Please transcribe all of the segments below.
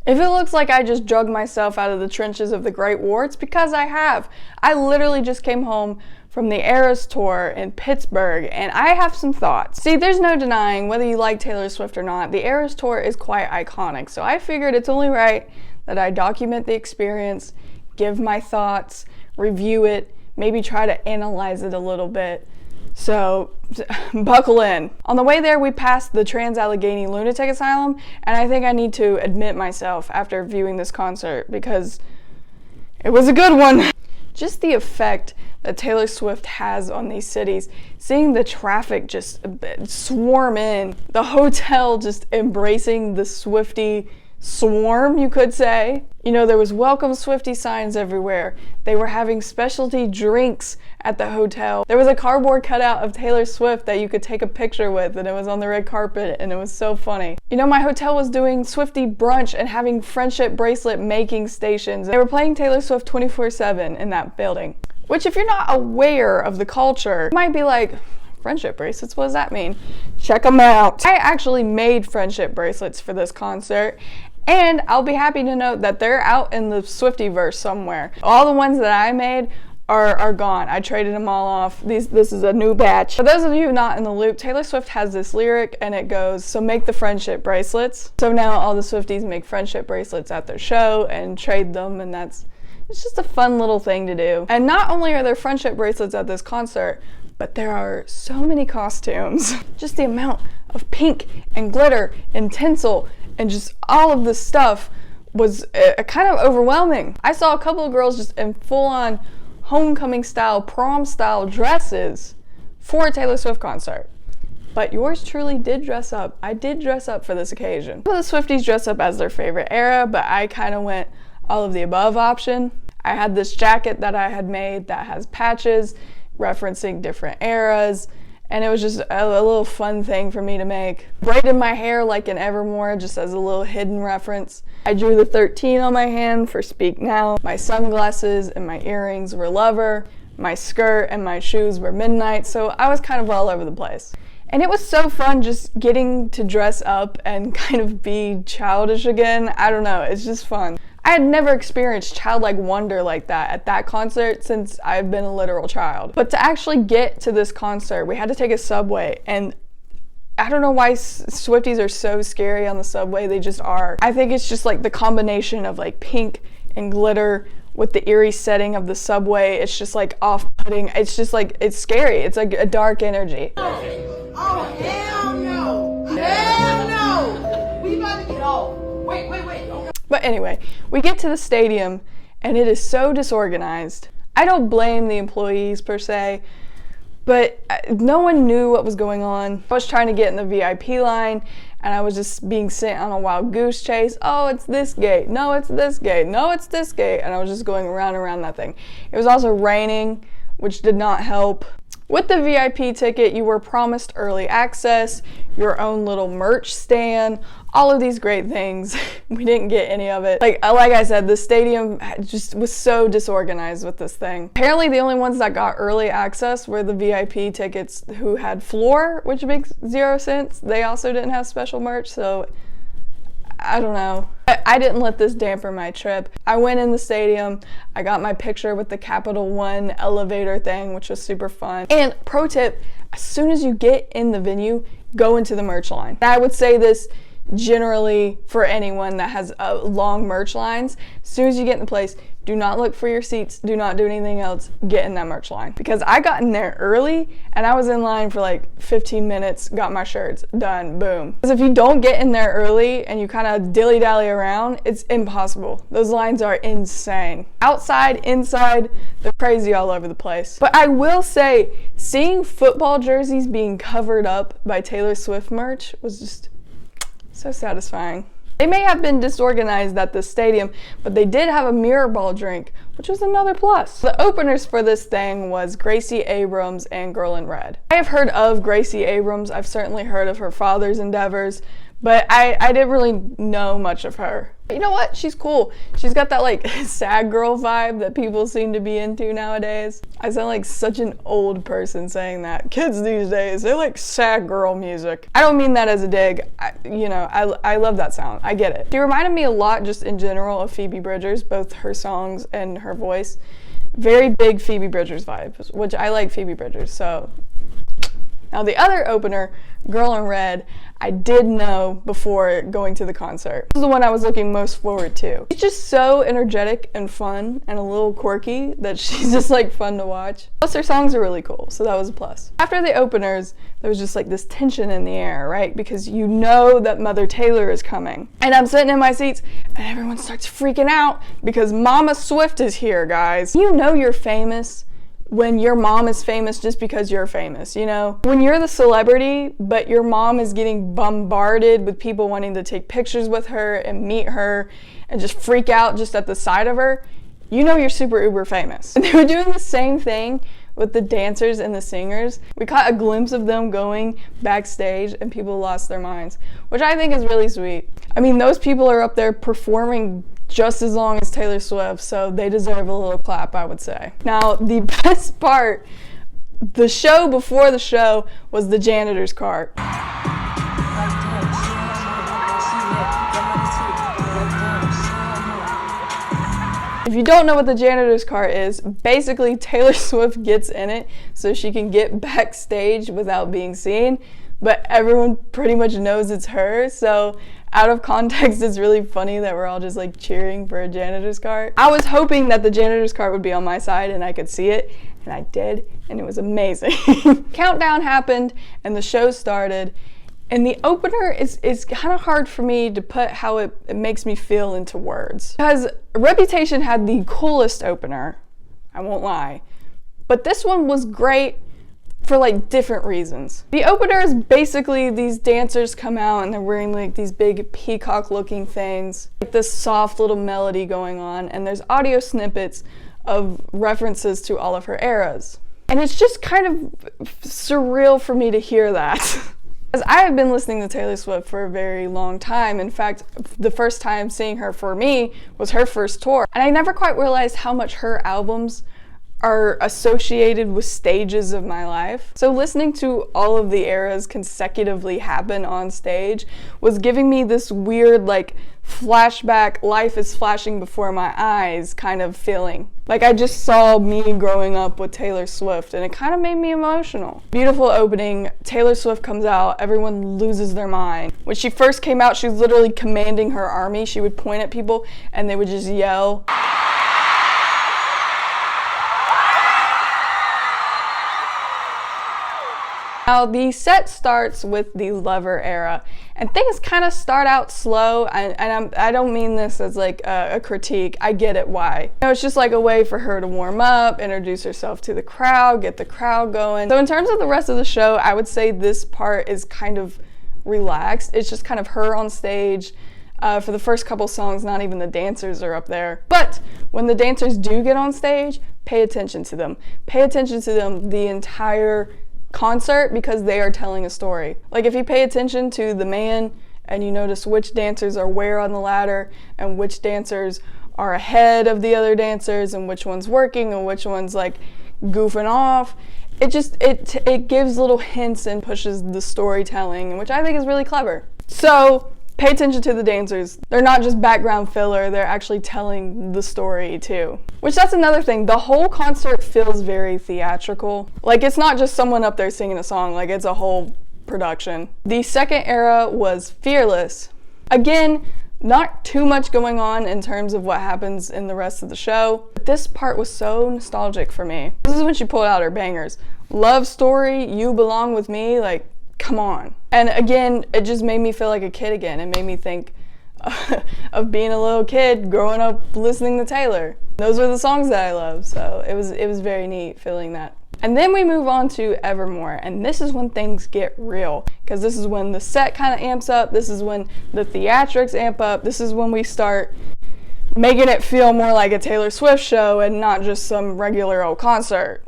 If it looks like I just drug myself out of the trenches of the Great War, it's because I have. I literally just came home from the Eras Tour in Pittsburgh, and I have some thoughts. See, there's no denying whether you like Taylor Swift or not, the Eras Tour is quite iconic, so I figured it's only right that I document the experience, give my thoughts, review it, maybe try to analyze it a little bit. So, buckle in. On the way there, we passed the Trans-Allegheny Lunatic Asylum, and I think I need to admit myself after viewing this concert because it was a good one. Just the effect that Taylor Swift has on these cities, seeing the traffic just swarm in, the hotel just embracing the Swiftie swarm, you could say. You know, there was welcome Swiftie signs everywhere. They were having specialty drinks at the hotel. There was a cardboard cutout of Taylor Swift that you could take a picture with, and it was on the red carpet, and it was so funny. You know, my hotel was doing Swiftie brunch and having friendship bracelet making stations. They were playing Taylor Swift 24/7 in that building. Which, if you're not aware of the culture, you might be like, friendship bracelets, what does that mean? Check them out. I actually made friendship bracelets for this concert, and I'll be happy to note that they're out in the Swiftie-verse somewhere. All the ones that I made are gone. I traded them all off. This is a new batch. For those of you not in the loop, Taylor Swift has this lyric, and it goes, so make the friendship bracelets. So now all the Swifties make friendship bracelets at their show and trade them, and it's just a fun little thing to do. And not only are there friendship bracelets at this concert, but there are so many costumes. Just the amount of pink and glitter and tinsel and just all of this stuff was kind of overwhelming. I saw a couple of girls just in full-on homecoming style, prom style dresses for a Taylor Swift concert. But yours truly did dress up. I did dress up for this occasion. Some of the Swifties dress up as their favorite era, but I kind of went all of the above option. I had this jacket that I had made that has patches referencing different eras, and it was just a little fun thing for me to make. Braided my hair like in Evermore, just as a little hidden reference. I drew the 13 on my hand for Speak Now. My sunglasses and my earrings were Lover. My skirt and my shoes were Midnight, so I was kind of all over the place. And it was so fun just getting to dress up and kind of be childish again. I don't know, it's just fun. I had never experienced childlike wonder like that at that concert since I've been a literal child. But to actually get to this concert, we had to take a subway, and I don't know why Swifties are so scary on the subway, they just are. I think it's just like the combination of like pink and glitter with the eerie setting of the subway. It's just like off-putting. It's just like, it's scary. It's like a dark energy. Oh, hell no! Hell no! We about to get off. Wait. But anyway, we get to the stadium, and it is so disorganized. I don't blame the employees per se, but no one knew what was going on. I was trying to get in the VIP line, and I was just being sent on a wild goose chase. Oh, it's this gate. No, it's this gate. No, it's this gate. And I was just going around and around that thing. It was also raining, which did not help. With the VIP ticket, you were promised early access, your own little merch stand, all of these great things. We didn't get any of it. Like I said, the stadium just was so disorganized with this thing. Apparently the only ones that got early access were the VIP tickets who had floor, which makes zero sense. They also didn't have special merch, so I don't know. I didn't let this damper my trip. I went in the stadium, I got my picture with the Capital One elevator thing, which was super fun. And pro tip, as soon as you get in the venue, go into the merch line. I would say this generally for anyone that has long merch lines. As soon as you get in the place, do not look for your seats, do not do anything else, get in that merch line. Because I got in there early, and I was in line for like 15 minutes, got my shirts, done, boom. Because if you don't get in there early and you kind of dilly-dally around, it's impossible. Those lines are insane. Outside, inside, they're crazy all over the place. But I will say, seeing football jerseys being covered up by Taylor Swift merch was just so satisfying. They may have been disorganized at the stadium, but they did have a mirror ball drink, which was another plus. The openers for this thing was Gracie Abrams and Girl in Red. I have heard of Gracie Abrams. I've certainly heard of her father's endeavors, But I didn't really know much of her. But you know what? She's cool. She's got that like sad girl vibe that people seem to be into nowadays. I sound like such an old person saying that. Kids these days, they like sad girl music. I don't mean that as a dig. I love that sound. I get it. She reminded me a lot just in general of Phoebe Bridgers, both her songs and her voice. Very big Phoebe Bridgers vibes, which I like Phoebe Bridgers, so. Now the other opener, Girl in Red, I did know before going to the concert. This is the one I was looking most forward to. She's just so energetic and fun and a little quirky that she's just like fun to watch. Plus her songs are really cool, so that was a plus. After the openers, there was just like this tension in the air, right? Because you know that Mother Taylor is coming. And I'm sitting in my seats and everyone starts freaking out because Mama Swift is here, guys. You know you're famous when your mom is famous just because you're famous, you know? When you're the celebrity, but your mom is getting bombarded with people wanting to take pictures with her and meet her and just freak out just at the sight of her, you know you're super uber famous. And they were doing the same thing with the dancers and the singers. We caught a glimpse of them going backstage and people lost their minds, which I think is really sweet. I mean, those people are up there performing just as long as Taylor Swift, so they deserve a little clap, I would say. Now, the best part, the show before the show was the janitor's cart. If you don't know what the janitor's cart is, basically Taylor Swift gets in it so she can get backstage without being seen, but everyone pretty much knows it's her, so out of context, it's really funny that we're all just like cheering for a janitor's cart. I was hoping that the janitor's cart would be on my side and I could see it, and I did, and it was amazing. Countdown happened and the show started, and the opener is kind of hard for me to put how it makes me feel into words. Because Reputation had the coolest opener, I won't lie, but this one was great for like different reasons. The opener is basically these dancers come out and they're wearing like these big peacock looking things, like this soft little melody going on, and there's audio snippets of references to all of her eras. And it's just kind of surreal for me to hear that. Because I have been listening to Taylor Swift for a very long time. In fact, the first time seeing her for me was her first tour. And I never quite realized how much her albums are associated with stages of my life. So listening to all of the eras consecutively happen on stage was giving me this weird like flashback, life is flashing before my eyes kind of feeling. Like I just saw me growing up with Taylor Swift and it kind of made me emotional. Beautiful opening, Taylor Swift comes out, everyone loses their mind. When she first came out, she was literally commanding her army. She would point at people and they would just yell. Now the set starts with the Lover era, and things kind of start out slow, and I don't mean this as like a critique. I get it why. You know, it's just like a way for her to warm up, introduce herself to the crowd, get the crowd going. So in terms of the rest of the show, I would say this part is kind of relaxed. It's just kind of her on stage. For the first couple songs, not even the dancers are up there. But when the dancers do get on stage, pay attention to them. Pay attention to them the entire concert because they are telling a story. Like if you pay attention to the man and you notice which dancers are where on the ladder and which dancers are ahead of the other dancers and which one's working and which one's like goofing off, it gives little hints and pushes the storytelling, which I think is really clever. So pay attention to the dancers. They're not just background filler, they're actually telling the story too. Which that's another thing, the whole concert feels very theatrical. Like it's not just someone up there singing a song, like it's a whole production. The second era was Fearless. Again, not too much going on in terms of what happens in the rest of the show. But this part was so nostalgic for me. This is when she pulled out her bangers. Love Story, You Belong With Me, like come on. And again, it just made me feel like a kid again. It made me think of being a little kid growing up listening to Taylor. Those were the songs that I love, so it was very neat feeling that. And then we move on to Evermore, and this is when things get real, because this is when the set kind of amps up, this is when the theatrics amp up, this is when we start making it feel more like a Taylor Swift show and not just some regular old concert.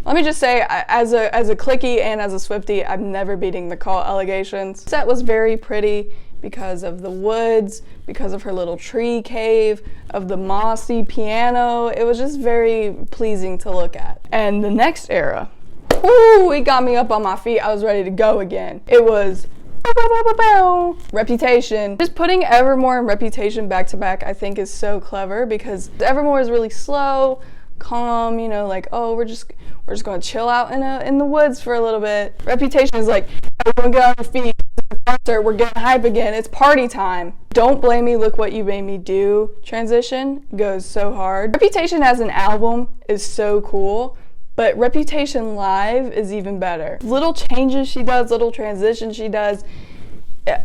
Let me just say, as a cliquie and as a Swiftie, I'm never beating the Cult allegations. The set was very pretty, because of the woods, because of her little tree cave, of the mossy piano. It was just very pleasing to look at. And the next era, ooh, it got me up on my feet. I was ready to go again. It was Reputation. Just putting Evermore and Reputation back to back I think is so clever, because Evermore is really slow, calm, you know, like, oh, we're just gonna chill out in the woods for a little bit. Reputation is like, everyone get on your feet, it's a concert, we're getting hype again, it's party time. Don't Blame Me, Look What You Made Me Do transition goes so hard. Reputation as an album is so cool, but Reputation live is even better. Little changes she does, little transitions she does.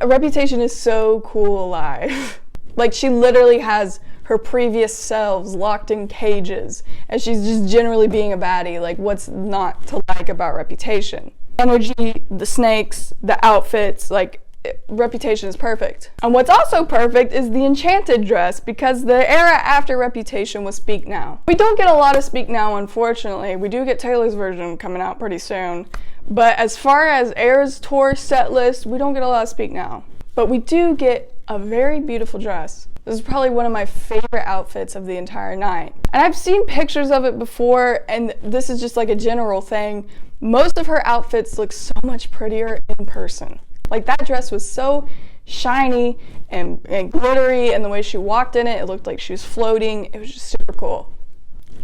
Reputation is so cool live. Like, she literally has her previous selves locked in cages, and she's just generally being a baddie. Like, what's not to like about Reputation? Energy, the snakes, the outfits, like, Reputation is perfect. And what's also perfect is the Enchanted dress, because the era after Reputation was Speak Now. We don't get a lot of Speak Now, unfortunately. We do get Taylor's version coming out pretty soon. But as far as Eras Tour set list, we don't get a lot of Speak Now. But we do get a very beautiful dress. This is probably one of my favorite outfits of the entire night. And I've seen pictures of it before, and this is just like a general thing. Most of her outfits look so much prettier in person. Like, that dress was so shiny and glittery, and the way she walked in it, it looked like she was floating. It was just super cool.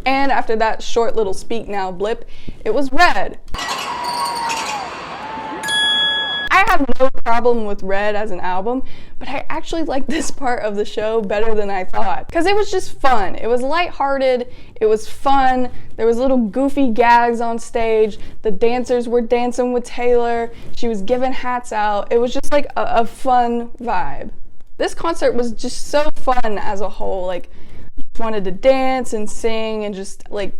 And after that short little Speak Now blip, it was Red. I have no problem with Red as an album, but I actually like this part of the show better than I thought, because it was just fun. It was lighthearted, it was fun, there was little goofy gags on stage, the dancers were dancing with Taylor, she was giving hats out. It was just like a fun vibe. This concert was just so fun as a whole. Like, wanted to dance and sing and just like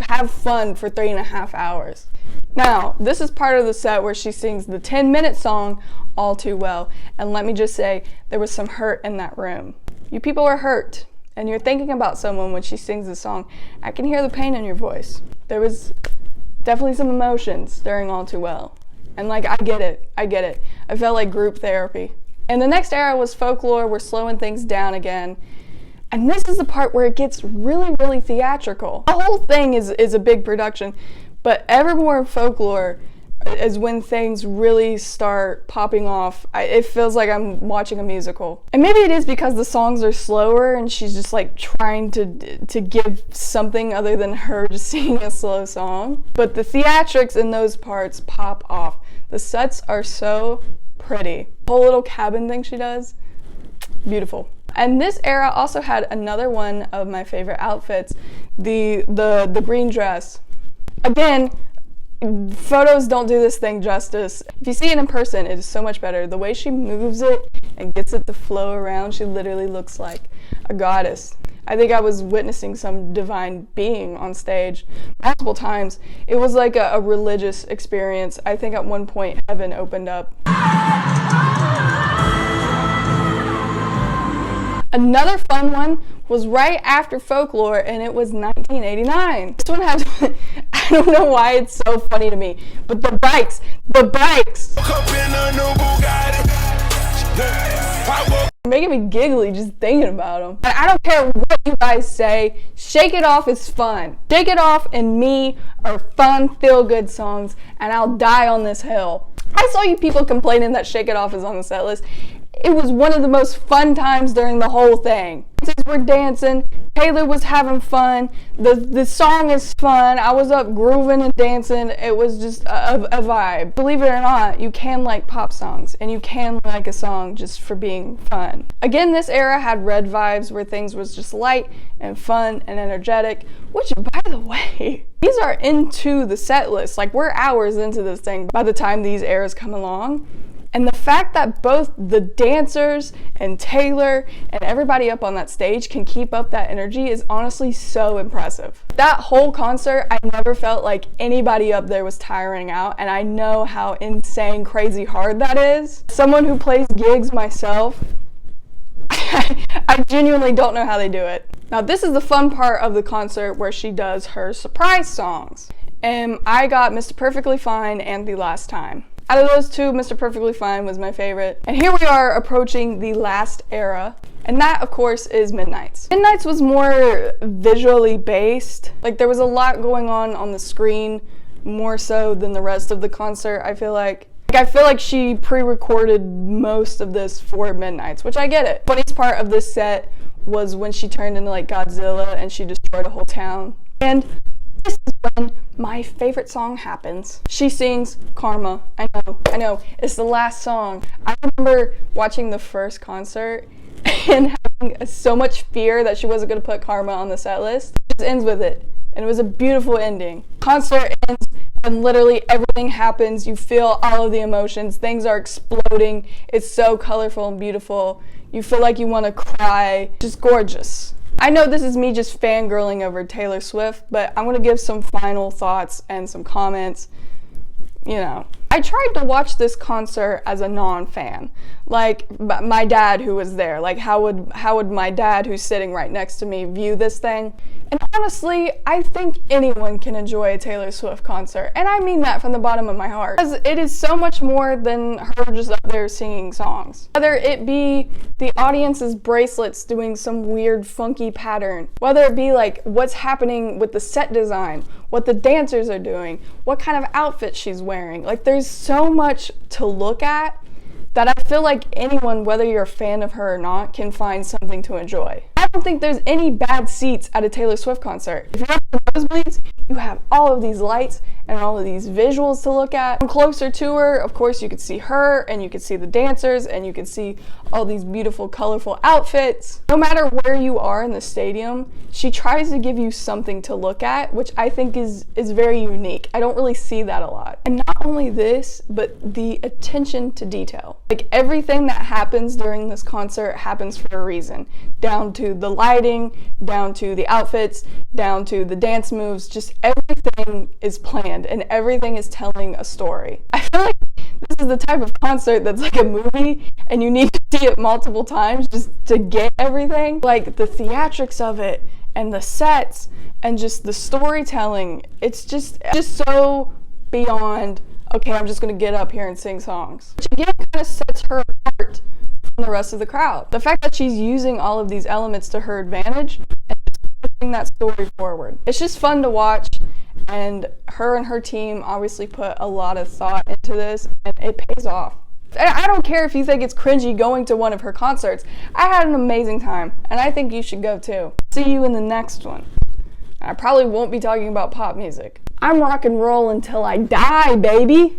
have fun for 3.5 hours. Now, this is part of the set where she sings the 10-minute song, All Too Well. And let me just say, there was some hurt in that room. You people were hurt, and you're thinking about someone when she sings the song. I can hear the pain in your voice. There was definitely some emotions during All Too Well. And like, I get it. I felt like group therapy. And the next era was Folklore. We're slowing things down again. And this is the part where it gets really, really theatrical. The whole thing is a big production. But Evermore and Folklore is when things really start popping off. It feels like I'm watching a musical. And maybe it is because the songs are slower and she's just like trying to give something other than her just singing a slow song. But the theatrics in those parts pop off. The sets are so pretty. The whole little cabin thing she does, beautiful. And this era also had another one of my favorite outfits, the green dress. Again, photos don't do this thing justice. If you see it in person, it is so much better. The way she moves it and gets it to flow around, she literally looks like a goddess. I think I was witnessing some divine being on stage multiple times. It was like a religious experience. I think at one point heaven opened up. Another fun one was right after Folklore, and it was 1989. This one had, I don't know why it's so funny to me, but the bikes. Making me giggly just thinking about them. And I don't care what you guys say, Shake It Off is fun. Shake It Off and Me are fun, feel-good songs, and I'll die on this hill. I saw you people complaining that Shake It Off is on the set list. It was one of the most fun times during the whole thing. We're dancing, Taylor was having fun, the song is fun, I was up grooving and dancing. It was just a vibe. Believe it or not, you can like pop songs, and you can like a song just for being fun. Again, this era had Red vibes, where things was just light and fun and energetic, which, by the way, these are into the set list. Like, we're hours into this thing by the time these eras come along. And the fact that both the dancers and Taylor and everybody up on that stage can keep up that energy is honestly so impressive. That whole concert, I never felt like anybody up there was tiring out, and I know how insane, crazy hard that is. Someone who plays gigs myself, I genuinely don't know how they do it. Now, this is the fun part of the concert where she does her surprise songs. And I got Mr. Perfectly Fine and The Last Time. Out of those two, Mr. Perfectly Fine was my favorite. And here we are approaching the last era. And that, of course, is Midnights. Midnights was more visually based. Like, there was a lot going on the screen, more so than the rest of the concert, I feel like. I feel like she pre-recorded most of this for Midnights, which I get it. Funniest part of this set was when she turned into, like, Godzilla and she destroyed a whole town. And this is when my favorite song happens. She sings Karma. I know, it's the last song. I remember watching the first concert and having so much fear that she wasn't going to put Karma on the set list. It just ends with it, and it was a beautiful ending. Concert ends, and literally everything happens. You feel all of the emotions. Things are exploding. It's so colorful and beautiful. You feel like you want to cry. Just gorgeous. I know this is me just fangirling over Taylor Swift, but I'm going to give some final thoughts and some comments. You know, I tried to watch this concert as a non-fan, like my dad who was there. Like, how would my dad, who's sitting right next to me, view this thing? And honestly, I think anyone can enjoy a Taylor Swift concert, and I mean that from the bottom of my heart, because it is so much more than her just up there singing songs. Whether it be the audience's bracelets doing some weird funky pattern, whether it be like what's happening with the set design, what the dancers are doing, what kind of outfit she's wearing. Like, there's so much to look at that I feel like anyone, whether you're a fan of her or not, can find something to enjoy. I don't think there's any bad seats at a Taylor Swift concert. If you're up in the nosebleeds, you have all of these lights and all of these visuals to look at. From closer to her, of course, you could see her, and you could see the dancers, and you could see all these beautiful, colorful outfits. No matter where you are in the stadium, she tries to give you something to look at, which I think is very unique. I don't really see that a lot. And not only this, but the attention to detail. Like, everything that happens during this concert happens for a reason. Down to the lighting, down to the outfits, down to the dance moves, just everything is planned and everything is telling a story. I feel like this is the type of concert that's like a movie and you need to see it multiple times just to get everything. Like, the theatrics of it and the sets and just the storytelling, it's just so beyond, okay, I'm just gonna get up here and sing songs. Which again kind of sets her apart from the rest of the crowd. The fact that she's using all of these elements to her advantage and pushing that story forward. It's just fun to watch, and her team obviously put a lot of thought into this, and it pays off. And I don't care if you think it's cringy going to one of her concerts. I had an amazing time, and I think you should go too. See you in the next one. I probably won't be talking about pop music. I'm rock and roll until I die, baby!